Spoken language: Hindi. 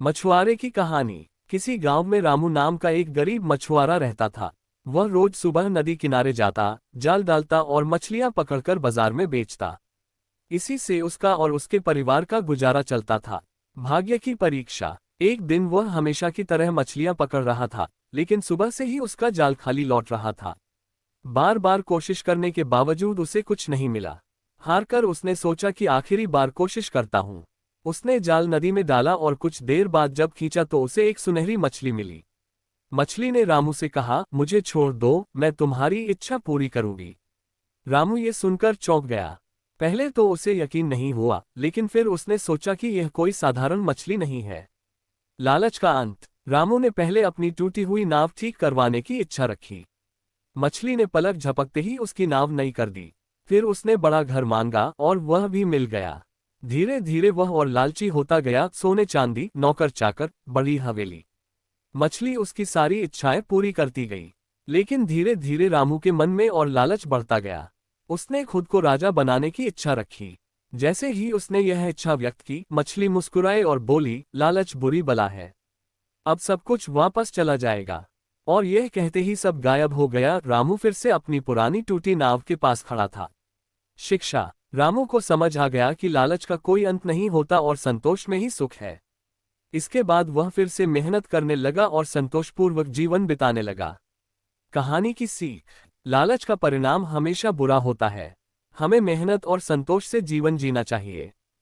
मछुआरे की कहानी। किसी गांव में रामू नाम का एक गरीब मछुआरा रहता था। वह रोज सुबह नदी किनारे जाता, जाल डालता और मछलियां पकड़कर बाजार में बेचता। इसी से उसका और उसके परिवार का गुजारा चलता था। भाग्य की परीक्षा। एक दिन वह हमेशा की तरह मछलियां पकड़ रहा था, लेकिन सुबह से ही उसका जाल खाली लौट रहा था। बार बार कोशिश करने के बावजूद उसे कुछ नहीं मिला। हारकर उसने सोचा कि आखिरी बार कोशिश करता हूं। उसने जाल नदी में डाला और कुछ देर बाद जब खींचा तो उसे एक सुनहरी मछली मिली। मछली ने रामू से कहा, मुझे छोड़ दो, मैं तुम्हारी इच्छा पूरी करूंगी। रामू ये सुनकर चौंक गया। पहले तो उसे यकीन नहीं हुआ, लेकिन फिर उसने सोचा कि यह कोई साधारण मछली नहीं है। लालच का अंत। रामू ने पहले अपनी टूटी हुई नाव ठीक करवाने की इच्छा रखी। मछली ने पलक झपकते ही उसकी नाव नई कर दी। फिर उसने बड़ा घर मांगा और वह भी मिल गया। धीरे धीरे वह और लालची होता गया, सोने चांदी, नौकर चाकर, बड़ी हवेली। मछली उसकी सारी इच्छाएं पूरी करती गई। लेकिन धीरे धीरे रामू के मन में और लालच बढ़ता गया। उसने खुद को राजा बनाने की इच्छा रखी। जैसे ही उसने यह इच्छा व्यक्त की, मछली मुस्कुराए और बोली, लालच बुरी बला है। अब सब कुछ वापस चला जाएगा। और यह कहते ही सब गायब हो गया। रामू फिर से अपनी पुरानी टूटी नाव के पास खड़ा था। शिक्षा। रामू को समझ आ गया कि लालच का कोई अंत नहीं होता और संतोष में ही सुख है। इसके बाद वह फिर से मेहनत करने लगा और संतोषपूर्वक जीवन बिताने लगा। कहानी की सीख। लालच का परिणाम हमेशा बुरा होता है। हमें मेहनत और संतोष से जीवन जीना चाहिए।